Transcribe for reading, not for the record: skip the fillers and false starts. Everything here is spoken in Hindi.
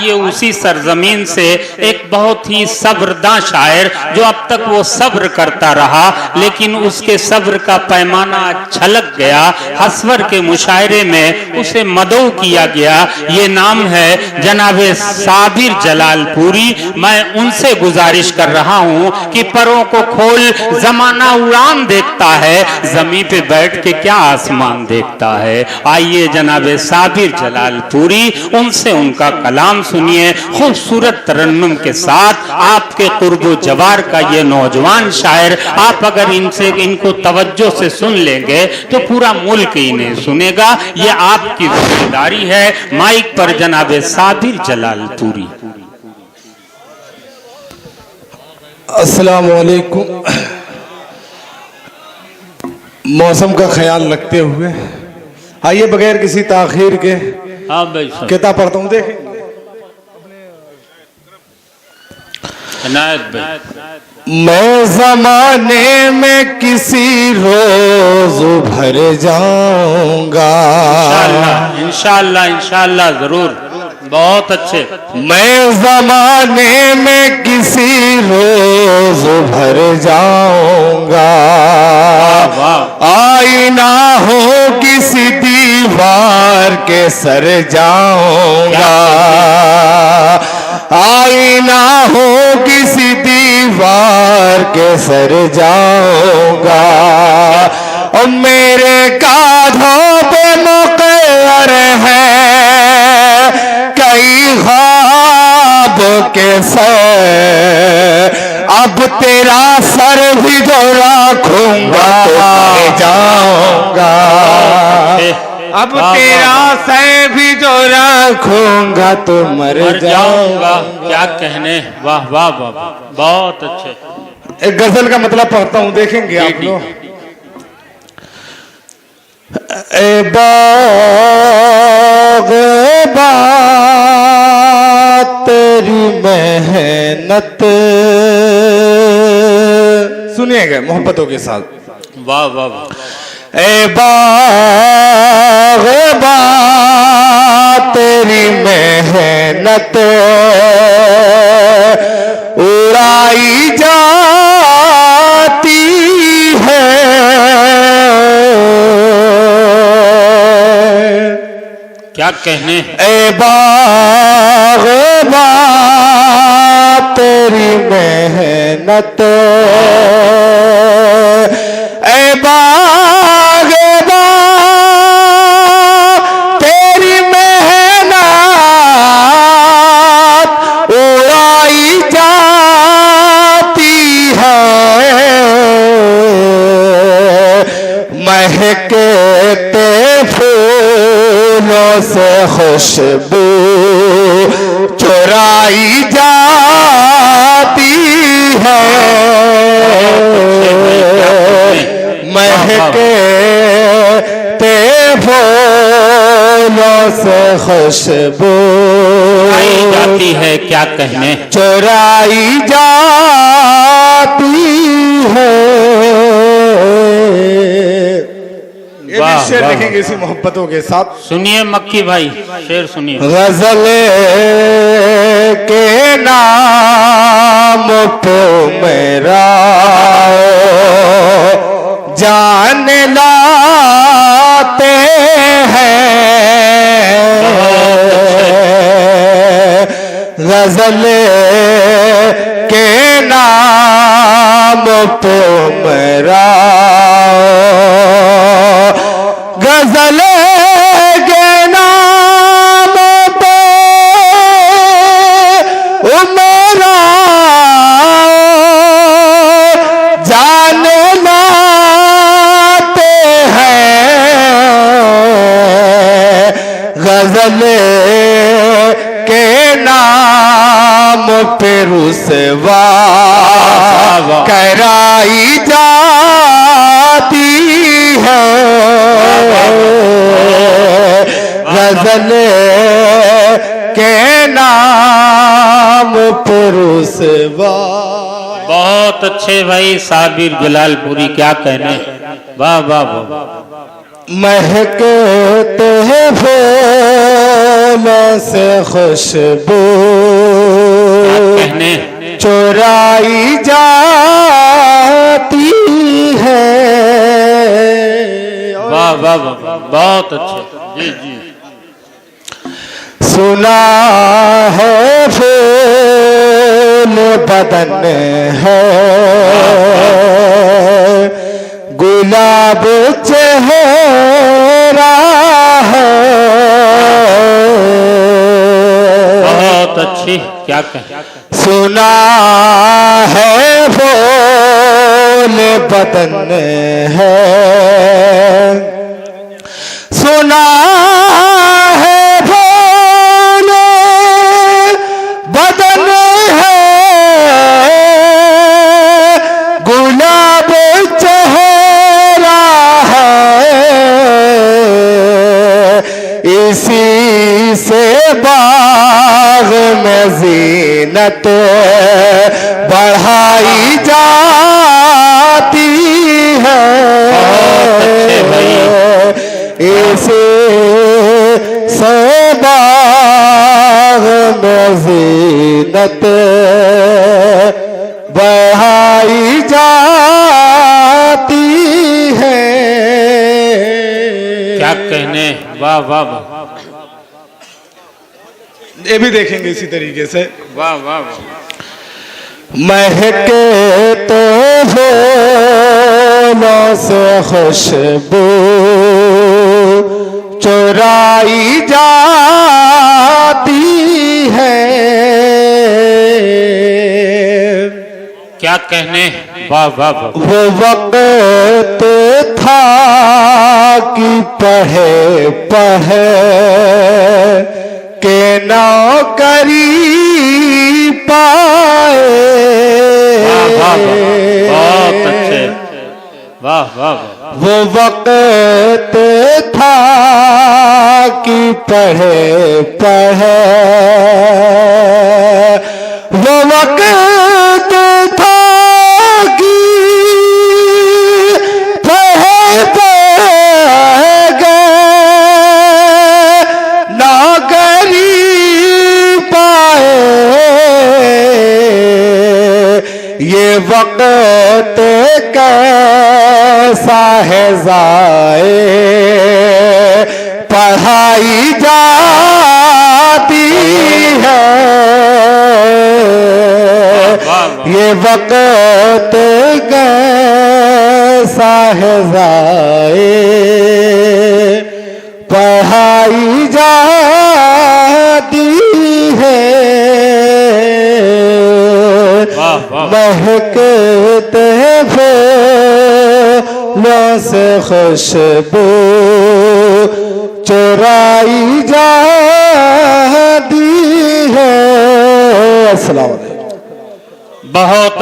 आइए उसी सरजमीन से एक बहुत ही सब्रदा शायर, जो अब तक वो सब्र करता रहा लेकिन उसके सब्र का पैमाना छलक गया, हसवर के मुशायरे में उसे मदऊ किया गया। ये नाम है जनाबे साबिर जलालपुरी। मैं उनसे गुजारिश कर रहा हूं कि परों को खोल, जमाना उड़ान देखता है, जमीन पे बैठ के क्या आसमान देखता है। आइए जनाबे साबिर जलालपुरी, उनसे उनका कलाम सुनिए खूबसूरत तरन्नुम के साथ। आपके कुर्बो जवार का ये नौजवान शायर, आप अगर इनको तवज्जो से सुन लेंगे तो पूरा मुल्क इन्हें सुनेगा। ये आपकी जिम्मेदारी है। माइक पर जनाबे साबिर जलालपुरी। अस्सलाम वालेकुम। मौसम का ख्याल रखते हुए आइए बगैर किसी ताखीर के किताब पढ़ता हूँ। देखें मैं ज़माने में किसी रोज भर जाऊंगा। इंशाअल्लाह इंशाअल्लाह जरूर, बहुत अच्छे। मैं ज़माने में किसी रोज भर जाऊंगा। आईना हो किसी दीवार के सर जाऊंगा। आईना हो किसी दीवार के सर जाऊंगा। और मेरे कांधों पे मुक़र्रर है कई ख्वाब के सर। अब तेरा सर भी जो रखूंगा तो जाऊंगा। अब तेरा सर भी जो रखूंगा तो मर जाऊंगा। क्या कहने, वाह वाह वाह, बहुत अच्छे। एक गजल का मतलब पढ़ता हूं, देखेंगे आप लोग। ए बाग़ तेरी मेहनत, सुनिएगा मोहब्बतों के साथ। वाह वाह वाह। ए बाग़ तेरी मेहनत उड़ाई जाती है। क्या कहने। ए बाग़ तेरी मेहनत, ए बाग़ तेरी मेहनत उड़ाई जाती है। महकते फूलों से खुशबू चुराई जाती है। महकते फूलों से खुशबू जाती है। क्या कहने। चुराई जाती है। ये भी शेर लिखेंगे इसी मोहब्बतों के साथ। सुनिए मक्की भाई, शेर सुनिए। गजल के नाम पे मेरा जान लाते हैं। गजल के नाम पे मेरा, गजल के नाम पे मेरा जान लाते हैं। गजल के नाम पे रुसवा कराई जाती है। गजल के नाम पे रुसवा। बहुत अच्छे भाई साबिर जलालपुरी, क्या कहने। वाह वाह वाह। महकते हैं फूलों से खुशबू कहने चुराई जाती है। वाह वाह वाह, बहुत अच्छे। जी जी। सुना है फूल बदन है, गुलाब चेहरा है। बहुत अच्छी। क्या कहें। सुना है फूल बदन है, सुना है फूल बदन है, गुलाब चेहरा है। इसी से बाग में ज़ीनत बढ़ाई जाती है। इसी से बाग में ज़ीनत बढ़ाई जाती है। क्या कहने। वाह वाह वाह, ये भी देखेंगे इसी तरीके से। वाह वाह वाह। महके तो फूलों से खुशबू चुराई जाती है। क्या कहने। वाह वाह वाह। वो वक्त था कि पढ़े पढ़े के नौकरी पाए। वाह वाह वाह, बहुत अच्छे। वाह वाह वाह। वो वक्त था कि पढ़े पढ़े, वो वक्त था कि पढ़े पढ़े नौकरी पाए। ये वक्त कैसा है ज़ाए, पढ़ाई जाती है। ये वक्त कैसा है ज़ाए, पढ़ाई जाती है। महकते फूलों से खुशबू चुराई जाती है। अस्सलाम वालेकुम। बहुत